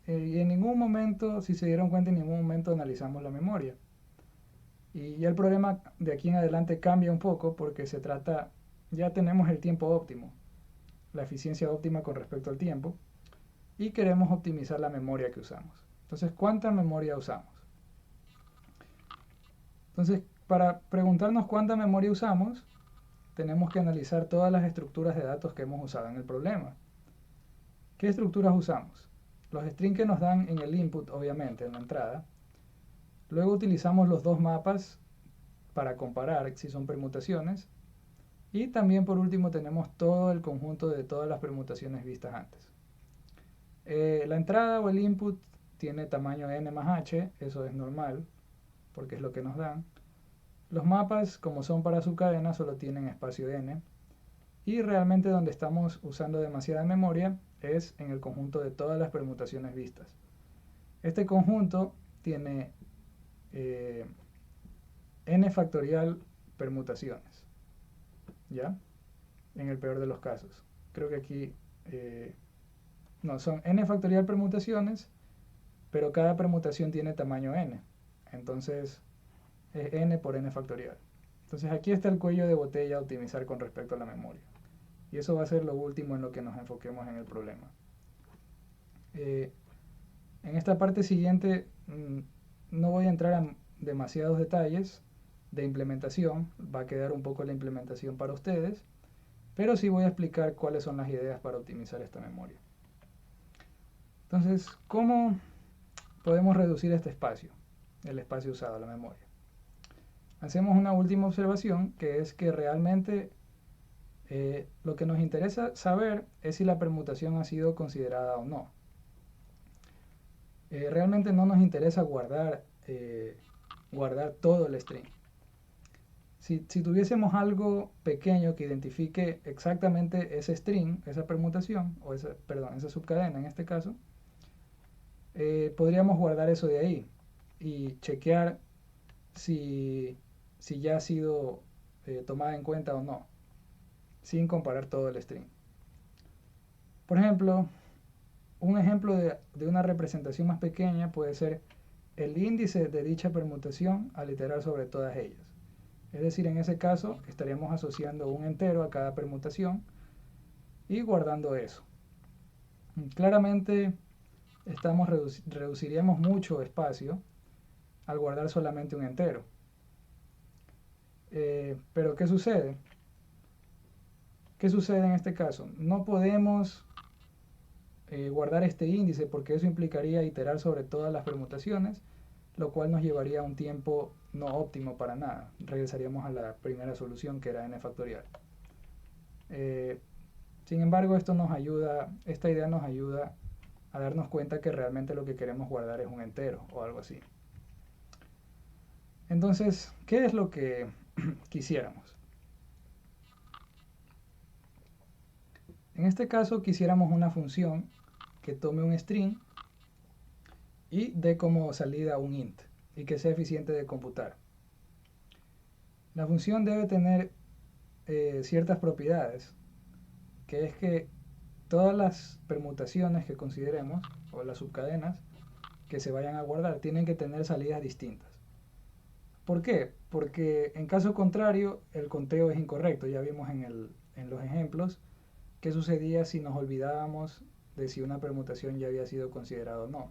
Y en ningún momento, si se dieron cuenta, en ningún momento analizamos la memoria. Y ya el problema de aquí en adelante cambia un poco porque se trata, ya tenemos el tiempo óptimo, la eficiencia óptima con respecto al tiempo, y queremos optimizar la memoria que usamos. Entonces, ¿cuánta memoria usamos? Entonces, para preguntarnos cuánta memoria usamos, tenemos que analizar todas las estructuras de datos que hemos usado en el problema. ¿Qué estructuras usamos? Los strings que nos dan en el input, obviamente, en la entrada. Luego utilizamos los dos mapas para comparar si son permutaciones. Y también por último tenemos todo el conjunto de todas las permutaciones vistas antes. La entrada o el input tiene tamaño n más h, eso es normal, porque es lo que nos dan. Los mapas, como son para subcadenas, solo tienen espacio n. Y realmente donde estamos usando demasiada memoria es en el conjunto de todas las permutaciones vistas. Este conjunto tiene n factorial permutaciones, ¿ya? En el peor de los casos. Creo que aquí no, son n factorial permutaciones, pero cada permutación tiene tamaño n. Entonces es n por n factorial. Entonces aquí está el cuello de botella a optimizar con respecto a la memoria. Y eso va a ser lo último en lo que nos enfoquemos en el problema. En esta parte siguiente no voy a entrar en demasiados detalles de implementación. Va a quedar un poco la implementación para ustedes. Pero sí voy a explicar cuáles son las ideas para optimizar esta memoria. Entonces, ¿cómo podemos reducir este espacio? El espacio usado, la memoria. Hacemos una última observación, que es que realmente lo que nos interesa saber es si la permutación ha sido considerada o no. Realmente no nos interesa guardar todo el string. Si tuviésemos algo pequeño que identifique exactamente ese string, esa permutación, o esa subcadena en este caso, podríamos guardar eso de ahí y chequear si, si ya ha sido tomada en cuenta o no, sin comparar todo el string. Por ejemplo, un ejemplo de una representación más pequeña puede ser el índice de dicha permutación al iterar sobre todas ellas. Es decir, en ese caso estaríamos asociando un entero a cada permutación y guardando eso. Claramente reduciríamos mucho espacio al guardar solamente un entero. Pero ¿qué sucede? ¿Qué sucede en este caso? No podemos guardar este índice porque eso implicaría iterar sobre todas las permutaciones, lo cual nos llevaría a un tiempo no óptimo para nada. Regresaríamos a la primera solución, que era n factorial. Sin embargo, esta idea nos ayuda a darnos cuenta que realmente lo que queremos guardar es un entero o algo así. Entonces, ¿qué es lo que quisiéramos? En este caso quisiéramos una función que tome un string y dé como salida un int y que sea eficiente de computar. La función debe tener ciertas propiedades, que es que todas las permutaciones que consideremos, o las subcadenas que se vayan a guardar, tienen que tener salidas distintas. ¿Por qué? Porque en caso contrario, el conteo es incorrecto. Ya vimos en los ejemplos qué sucedía si nos olvidábamos de si una permutación ya había sido considerada o no.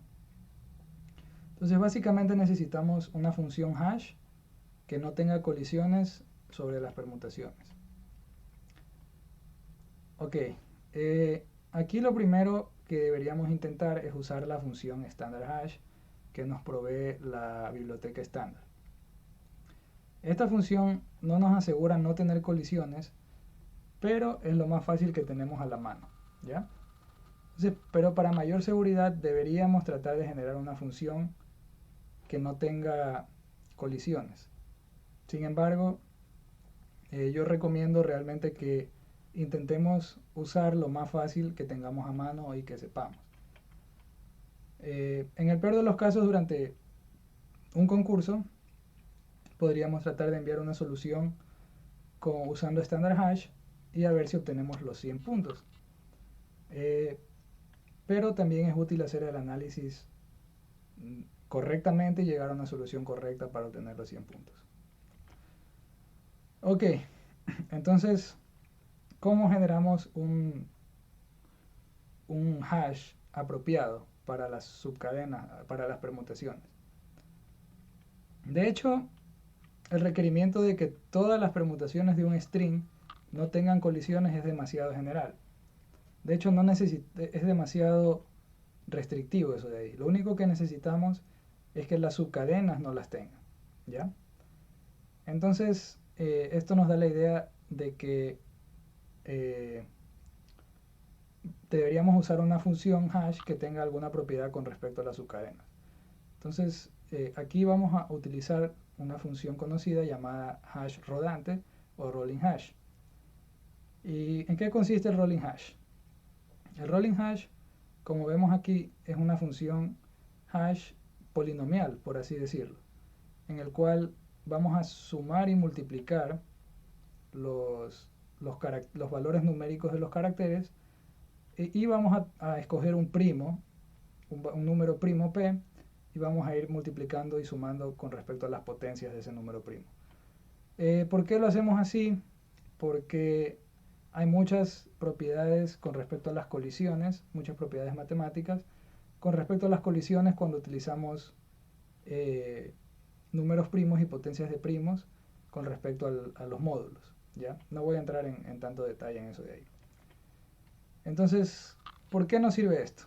Entonces básicamente necesitamos una función hash que no tenga colisiones sobre las permutaciones. Ok, aquí lo primero que deberíamos intentar es usar la función standard hash que nos provee la biblioteca estándar. Esta función no nos asegura no tener colisiones, pero es lo más fácil que tenemos a la mano, ¿ya? Entonces, pero para mayor seguridad deberíamos tratar de generar una función que no tenga colisiones. Sin embargo, yo recomiendo realmente que intentemos usar lo más fácil que tengamos a mano y que sepamos. En el peor de los casos, durante un concurso, podríamos tratar de enviar una solución usando standard hash y a ver si obtenemos los 100 puntos. Pero también es útil hacer el análisis correctamente y llegar a una solución correcta para obtener los 100 puntos. Ok, entonces, ¿cómo generamos un hash apropiado para las subcadenas, para las permutaciones? De hecho, el requerimiento de que todas las permutaciones de un string no tengan colisiones es demasiado general. De hecho, es demasiado restrictivo eso de ahí. Lo único que necesitamos es que las subcadenas no las tengan, ¿ya? Entonces, esto nos da la idea de que deberíamos usar una función hash que tenga alguna propiedad con respecto a las subcadenas. Entonces, aquí vamos a utilizar una función conocida llamada hash rodante o rolling hash. ¿Y en qué consiste el rolling hash? El rolling hash, como vemos aquí, es una función hash polinomial, por así decirlo, en el cual vamos a sumar y multiplicar los valores numéricos de los caracteres y vamos a escoger un primo, un número primo p, y vamos a ir multiplicando y sumando con respecto a las potencias de ese número primo. ¿Por qué lo hacemos así? Porque hay muchas propiedades con respecto a las colisiones, muchas propiedades matemáticas, con respecto a las colisiones cuando utilizamos números primos y potencias de primos con respecto a los módulos, ¿ya? No voy a entrar en tanto detalle en eso de ahí. Entonces, ¿por qué nos sirve esto?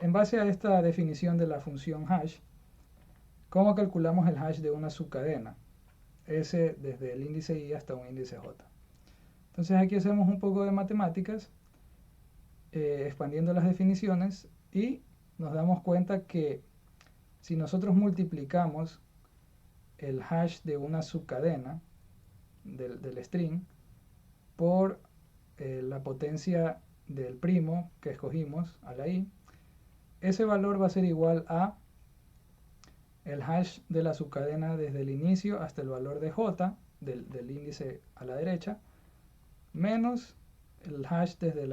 En base a esta definición de la función hash, ¿cómo calculamos el hash de una subcadena? S desde el índice i hasta un índice j. Entonces aquí hacemos un poco de matemáticas, expandiendo las definiciones, y nos damos cuenta que si nosotros multiplicamos el hash de una subcadena del string por la potencia del primo que escogimos a la i. Ese valor va a ser igual a el hash de la subcadena desde el inicio hasta el valor de j del índice a la derecha, menos el hash desde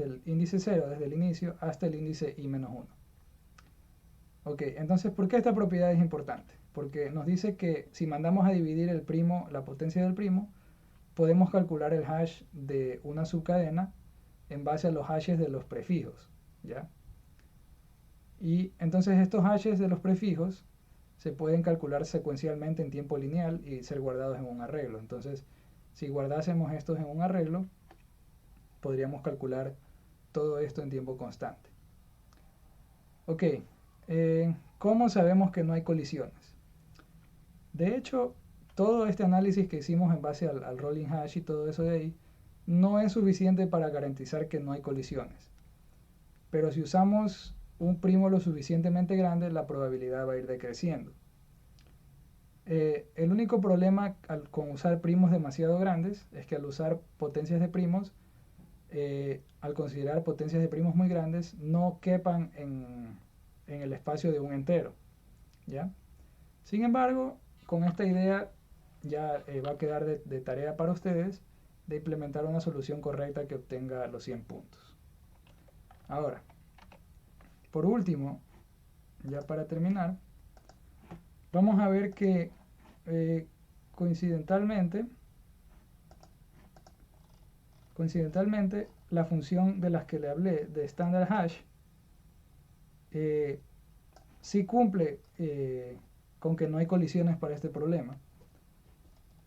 el índice 0, desde el inicio hasta el índice i-1. Ok, entonces, ¿por qué esta propiedad es importante? Porque nos dice que si mandamos a dividir el primo, la potencia del primo, podemos calcular el hash de una subcadena en base a los hashes de los prefijos, ¿ya? Y entonces estos hashes de los prefijos se pueden calcular secuencialmente en tiempo lineal y ser guardados en un arreglo. Entonces, si guardásemos estos en un arreglo, podríamos calcular todo esto en tiempo constante. Ok, ¿cómo sabemos que no hay colisiones? De hecho, todo este análisis que hicimos en base al rolling hash y todo eso de ahí, no es suficiente para garantizar que no hay colisiones. Pero si usamos un primo lo suficientemente grande, la probabilidad va a ir decreciendo. El único problema con usar primos demasiado grandes es que al usar potencias de primos, al considerar potencias de primos muy grandes, no quepan en el espacio de un entero, ¿ya? Sin embargo, con esta idea ya va a quedar de tarea para ustedes de implementar una solución correcta que obtenga los 100 puntos. Ahora, por último, ya para terminar, vamos a ver que coincidentalmente, la función de las que le hablé de standard hash sí cumple con que no hay colisiones para este problema,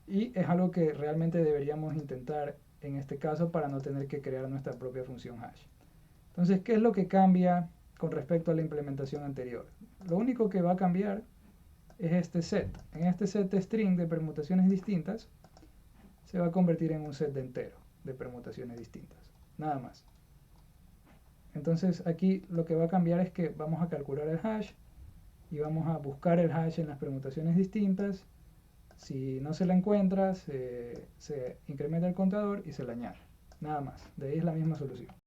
y es algo que realmente deberíamos intentar en este caso para no tener que crear nuestra propia función hash. Entonces, ¿qué es lo que cambia con respecto a la implementación anterior? Lo único que va a cambiar es este set. En este set de string de permutaciones distintas se va a convertir en un set de entero de permutaciones distintas, nada más. Entonces aquí lo que va a cambiar es que vamos a calcular el hash y vamos a buscar el hash en las permutaciones distintas. Si no se la encuentra, se incrementa el contador y se le añade, nada más. De ahí es la misma solución.